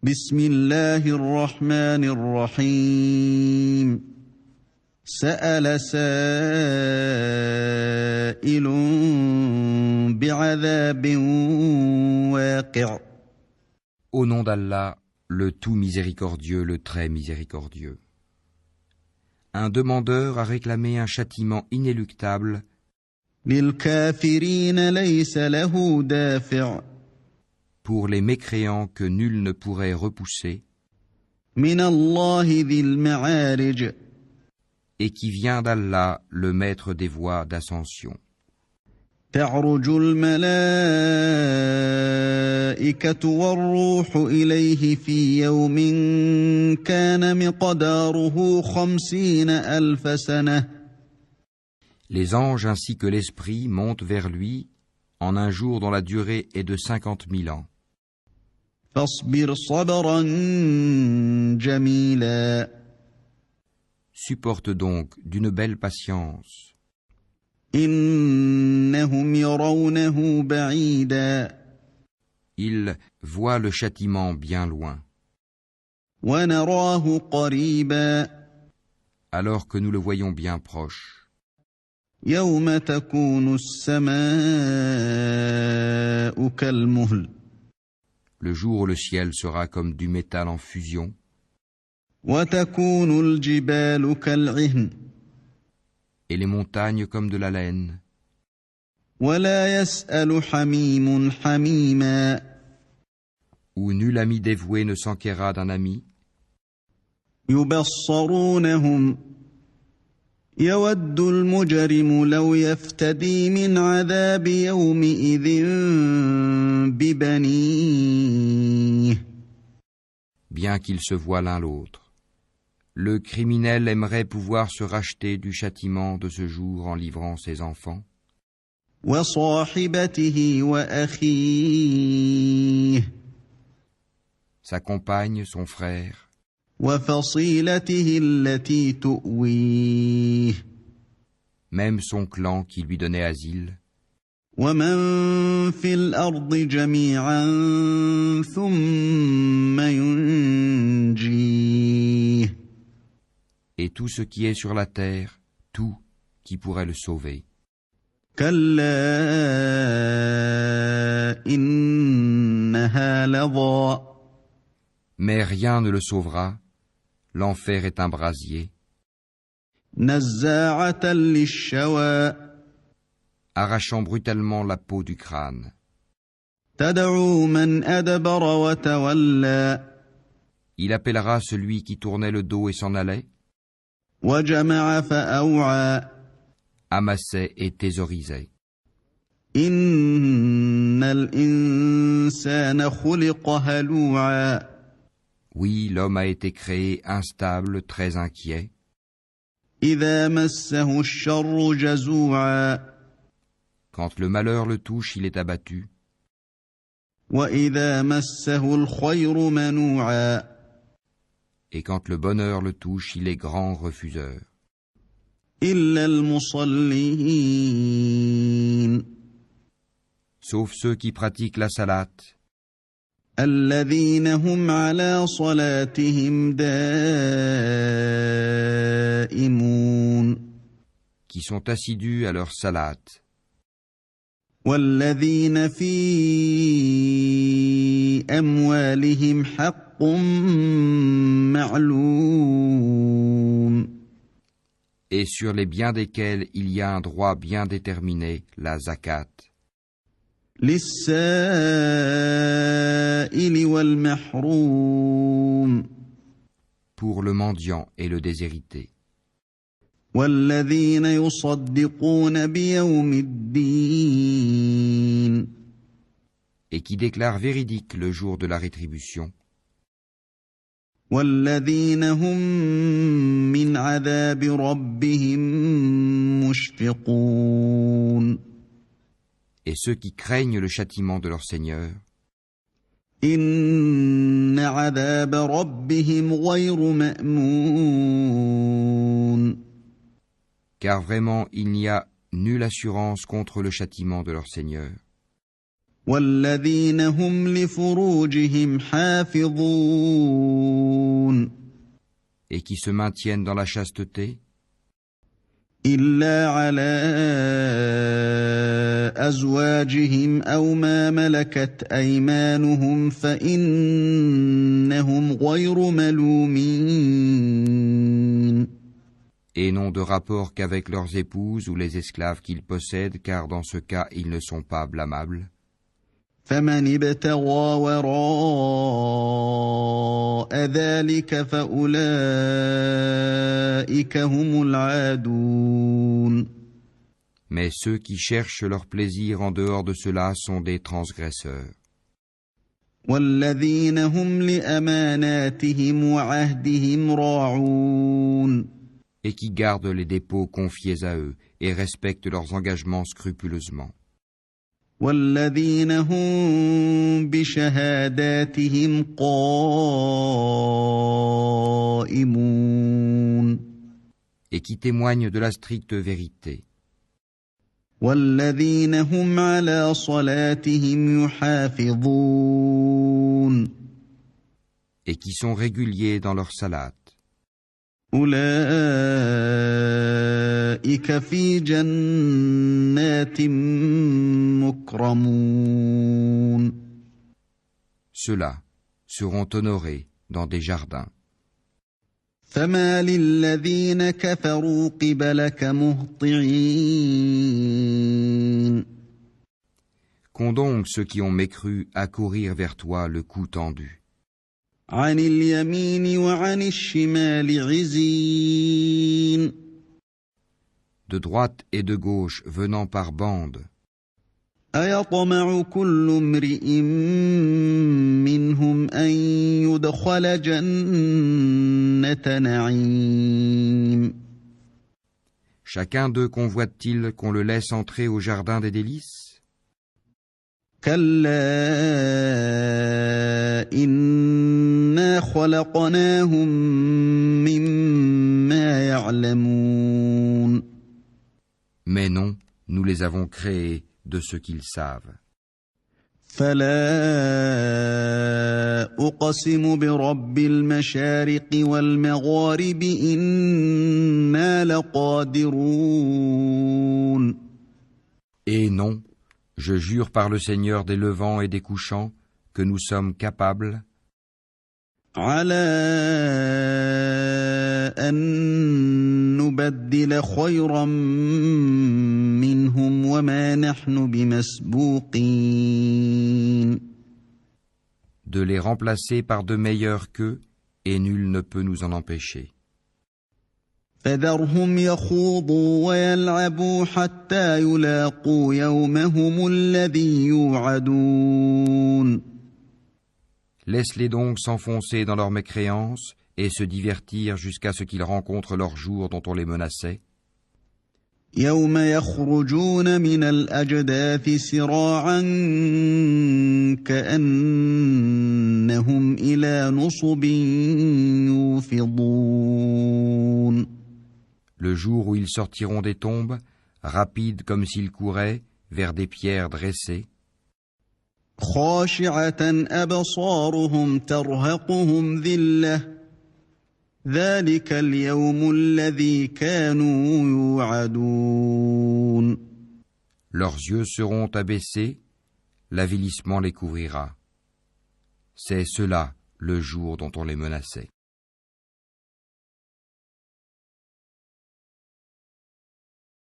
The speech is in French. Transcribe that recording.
بسم الله الرحمن الرحيم سأل سائل بعذاب واقع. Au nom d'Allah, le tout miséricordieux, le très miséricordieux. Un demandeur a réclamé un châtiment inéluctable. للكافرين ليس له دافع. Pour les mécréants que nul ne pourrait repousser. من الله ذي المعارج. Et qui vient d'Allah, le maître des voies d'ascension. تعرج الملائكة والروح إليه في يوم كان مقداره 50,000 سنة. Les anges ainsi que l'esprit montent vers lui en un jour dont la durée est de 50,000 ans. فاصبر صبرا جميلا. Supporte donc d'une belle patience. إنهم يرونه بعيدا. Il voit le châtiment bien loin. ونراه قريبا. Alors que nous le voyons bien proche. يوم تكون السماء كالمهل. Le jour où le ciel sera comme du métal en fusion. وتكون الجبال كالعهن. Et les montagnes comme de la laine. ولا يسأل حميم حميما. Où nul ami dévoué ne s'enquérera d'un ami. يبصرونهم. يود المجرم لو يفتدي من عذاب يومئذ ببنيه. Bien qu'ils se voient l'un l'autre, le criminel aimerait pouvoir se racheter du châtiment de ce jour en livrant ses enfants. وصاحبته وأخيه. Sa compagne, son frère. وفصيلته التي تؤويه. Même son clan qui lui donnait asile. ومن في الأرض جميعا ثم ينجيه. Et tout ce qui est sur la terre, tout qui pourrait le sauver. كلا إنها لظى. Mais rien ne le sauvera. L'enfer est un brasier. نزاعة للشوى. Arrachant brutalement la peau du crâne. تدعو من أدبر وتولى. Il appellera celui qui tournait le dos et s'en allait. وجمع فأوعى. Amassait et thésaurisait. إن الإنسان خلق هلوعا. Oui, l'homme a été créé instable, très inquiet. إذا مسه الشر جزوعا. Quand le malheur le touche, il est abattu. وإذا مسه الخير منوعا. Et quand le bonheur le touche, il est grand refuseur. إلا المصلين. Sauf ceux qui pratiquent la salate. الذين هم على صلاتهم دائمون. Qui sont assidus à leur salate. والذين في أموالهم حق معلوم. Et sur les biens desquels il y a un droit bien déterminé, la zakat. للسائل والمحروم. Pour le mendiant et le déshérité. والذين يصدقون بيوم الدين. Et qui déclare véridique le jour de la rétribution. والذين هم من عذاب ربهم مشفقون. Et ceux qui craignent le châtiment de leur Seigneur. إن عذاب ربهم غير مأمون. Car vraiment il n'y a nulle assurance contre le châtiment de leur Seigneur. والذين هم لفروجهم حافظون et qui se maintiennent dans la chasteté, إلا على أزواجهم أو ما ملكت أيمانهم فإنهم غير ملومين et n'ont de rapport qu'avec leurs épouses ou les esclaves qu'ils possèdent, car dans ce cas ils ne sont pas blâmables. فمن ابتغى وراء ذلك فأولئك هم العادون Mais ceux qui cherchent leur plaisir en dehors de cela sont des transgresseurs. والذين هم لأماناتهم وعهدهم راعون Et qui gardent les dépôts confiés à eux et respectent leurs engagements scrupuleusement. والذين هم بشهاداتهم قائمون Et qui témoignent de la stricte vérité. والذين هم على صلاتهم يحافظون Et qui sont réguliers dans leur salat. أولئك في جنات مكرمون Ceux-là seront honorés dans des jardins. فما للذين كفروا قبلك مهطعين Qu'ont donc ceux qui ont mécru à courir vers toi le cou tendu? عن اليمين وعن الشمال عزين De droite et de gauche venant par bandes. أيطمع كل امرئ منهم أن يدخل جنة نعيم Chacun d'eux convoite-t-il qu'on le laisse entrer au jardin des délices? كلا إنا خلقناهم مما يعلمون Mais non, nous les avons créés de ce qu'ils savent. فلا أقسم برب المشارق والمغارب إنا لقادرون Et non, je jure par le Seigneur des levants et des couchants que nous sommes capables على أن نبدل خيرا منهم وما نحن بمسبوقين de les remplacer par de meilleurs qu'eux, et nul ne peut nous en empêcher. فذرهم يخوضوا ويلعبوا حتى يلاقوا يومهم الذي يوعدون Laisse-les donc s'enfoncer dans leur mécréance et se divertir jusqu'à ce qu'ils rencontrent leur jour dont on les menaçait. يوم يخرجون من الأجداث سراعا كأنهم إلى نصب يوفضون Le jour où ils sortiront des tombes, rapides comme s'ils couraient, vers des pierres dressées, خاشعة أبصارهم ترهقهم ذلة ذلك اليوم الذي كانوا يوعدون leurs yeux seront abaissés, l'avilissement les couvrira. C'est cela le jour dont on les menaçait.